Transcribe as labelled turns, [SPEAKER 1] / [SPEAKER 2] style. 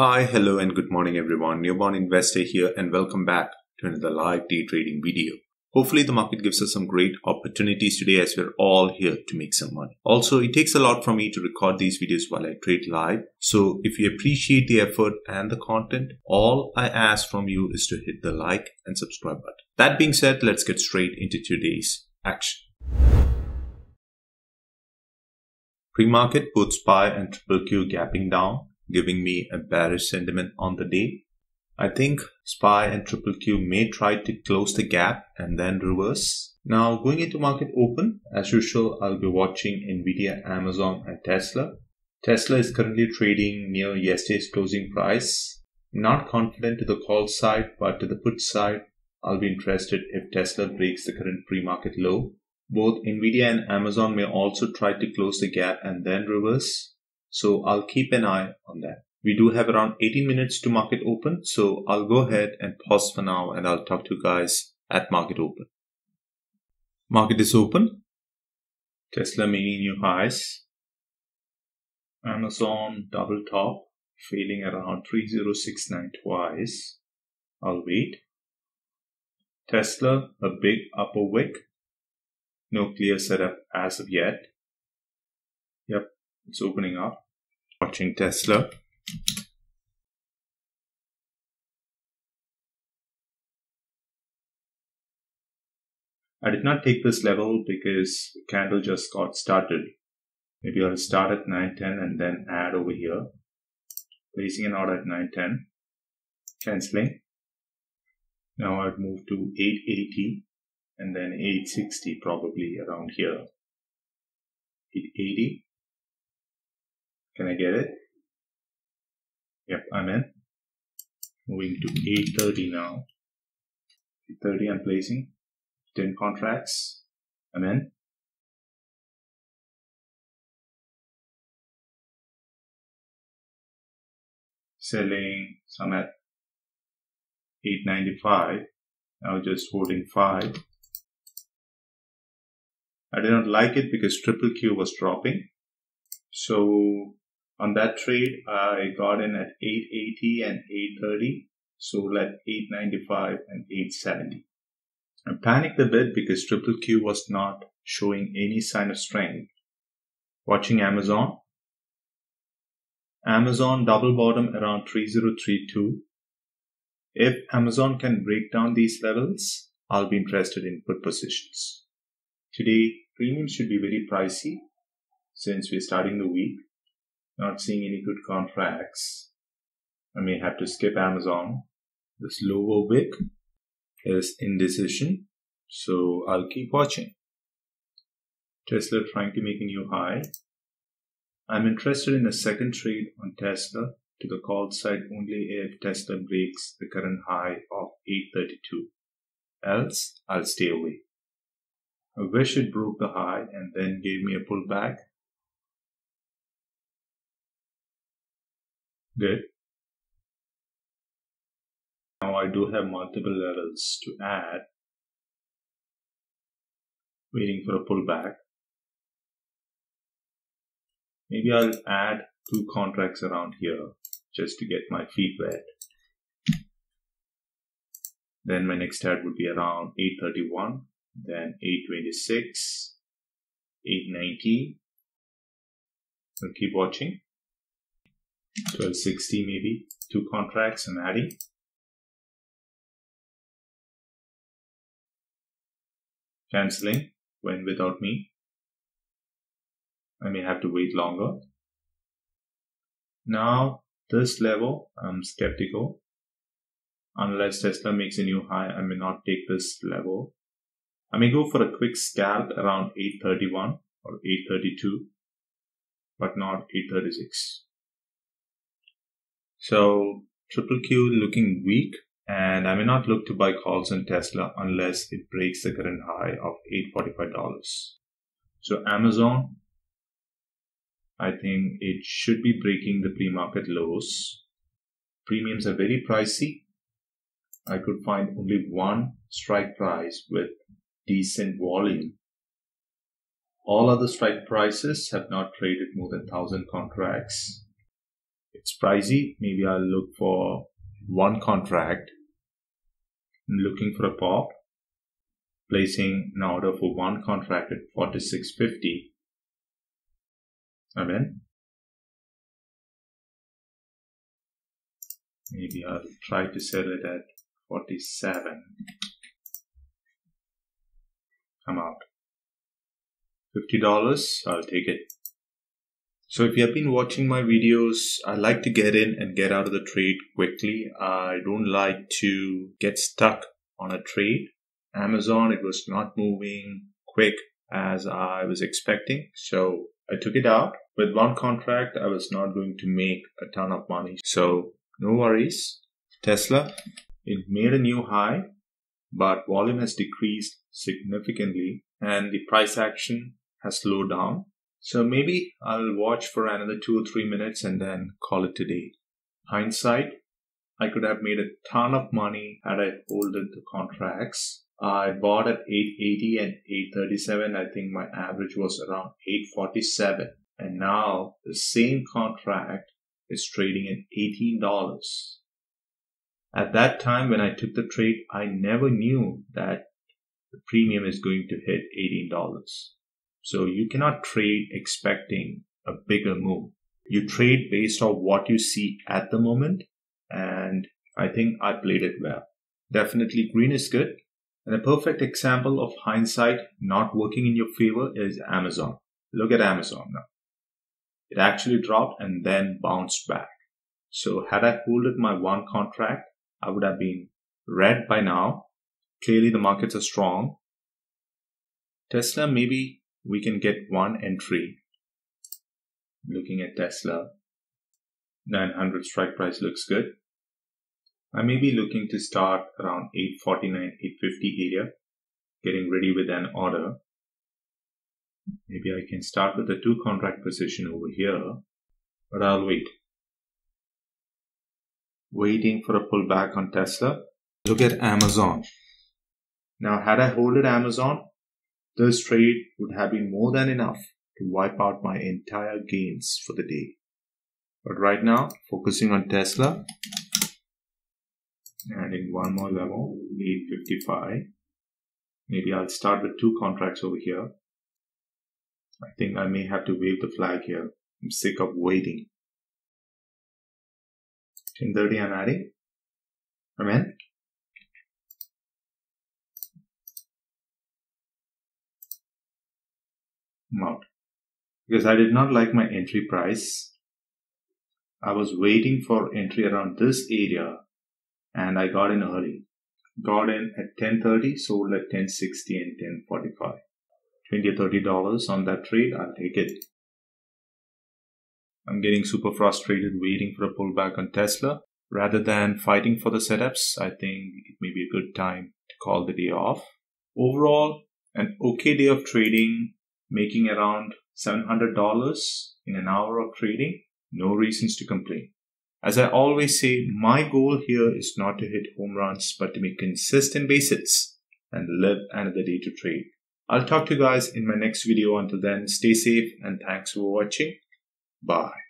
[SPEAKER 1] Hi, hello, and good morning, everyone. Newborn Investor here, and welcome back to another live day trading video. Hopefully, the market gives us some great opportunities today as we're all here to make some money. Also, it takes a lot from me to record these videos while I trade live. So, if you appreciate the effort and the content, all I ask from you is to hit the like and subscribe button. That being said, let's get straight into today's action. Pre-market puts SPY and QQQ gapping down, giving me a bearish sentiment on the day. I think SPY and QQQ may try to close the gap and then reverse. Now going into market open, as usual, I'll be watching Nvidia, Amazon and Tesla. Tesla is currently trading near yesterday's closing price. Not confident to the call side, but to the put side, I'll be interested if Tesla breaks the current pre-market low. Both Nvidia and Amazon may also try to close the gap and then reverse. So I'll keep an eye on that. We do have around 18 minutes to market open. So I'll go ahead and pause for now and I'll talk to you guys at market open. Market is open. Tesla making new highs. Amazon double top, failing around 3069 twice. I'll wait. Tesla, a big upper wick. No clear setup as of yet. Yep, it's opening up. Watching Tesla. I did not take this level because the candle just got started. Maybe I'll start at 910 and then add over here. Placing an order at 910. Cancelling. Now I'd move to 880 and then 860 probably around here. 880. Can I get it? Yep, I'm in. Moving to 830 now. 830 I'm placing. 10 contracts. I'm in. Selling some at 895. Now just holding 5. I did not like it because QQQ was dropping. So on that trade, I got in at 880 and 830, sold at 895 and 870. I panicked a bit because QQQ was not showing any sign of strength. Watching Amazon. Amazon double bottom around 3032. If Amazon can break down these levels, I'll be interested in put positions. Today, premium should be very pricey since we're starting the week. Not seeing any good contracts. I may have to skip Amazon. This lower wick is indecision, so I'll keep watching. Tesla trying to make a new high. I'm interested in a second trade on Tesla to the call side only if Tesla breaks the current high of 832. Else, I'll stay away. I wish it broke the high and then gave me a pullback. Good. Now I do have multiple levels to add. Waiting for a pullback. Maybe I'll add 2 contracts around here just to get my feet wet. Then my next add would be around 831, then 826, 890. I'll keep watching. 1260 maybe, 2 contracts I'm adding. Cancelling, went without me. I may have to wait longer. Now, this level, I'm skeptical. Unless Tesla makes a new high, I may not take this level. I may go for a quick scalp around 831 or 832, but not 836. So, QQQ looking weak, and I may not look to buy calls on Tesla unless it breaks the current high of $845. So, Amazon, I think it should be breaking the pre-market lows. Premiums are very pricey. I could find only one strike price with decent volume. All other strike prices have not traded more than 1,000 contracts. it's pricey. Maybe I'll look for one contract. I'm looking for a pop, placing an order for one contract at 46.50. I'm in. Maybe I'll try to sell it at 47. I'm out. $50, I'll take it. So if you have been watching my videos, I like to get in and get out of the trade quickly. I don't like to get stuck on a trade. Amazon, it was not moving quick as I was expecting. So I took it out. With one contract, I was not going to make a ton of money. So no worries. Tesla, it made a new high, but volume has decreased significantly and the price action has slowed down. So maybe I'll watch for another 2 or 3 minutes and then call it today. Hindsight, I could have made a ton of money had I holded the contracts. I bought at 880 and 837. I think my average was around 847. And now the same contract is trading at $18. At that time when I took the trade, I never knew that the premium is going to hit $18. So you cannot trade expecting a bigger move. You trade based on what you see at the moment, and I think I played it well. Definitely green is good. And a perfect example of hindsight not working in your favor is Amazon. Look at Amazon now. It actually dropped and then bounced back. So had I holded my one contract, I would have been red by now. Clearly the markets are strong. Tesla, maybe we can get one entry. Looking at Tesla, 900 strike price looks good. I may be looking to start around 849, 850 area, getting ready with an order. Maybe I can start with a 2 contract position over here, but I'll wait. Waiting for a pullback on Tesla. Look at Amazon. Now, had I holded Amazon, this trade would have been more than enough to wipe out my entire gains for the day. But right now, focusing on Tesla, adding one more level, 855. Maybe I'll start with 2 contracts over here. I think I may have to wave the flag here. I'm sick of waiting. 1030 I'm adding. I'm in. I'm out. Because I did not like my entry price. I was waiting for entry around this area and I got in early. Got in at 1030, sold at 1060 and 1045. $20 or $30 on that trade, I'll take it. I'm getting super frustrated waiting for a pullback on Tesla. Rather than fighting for the setups, I think it may be a good time to call the day off. Overall, an okay day of trading, making around $700 in an hour of trading. No reasons to complain. As I always say, my goal here is not to hit home runs, but to make consistent base hits and live another day to trade. I'll talk to you guys in my next video. Until then, stay safe and thanks for watching. Bye.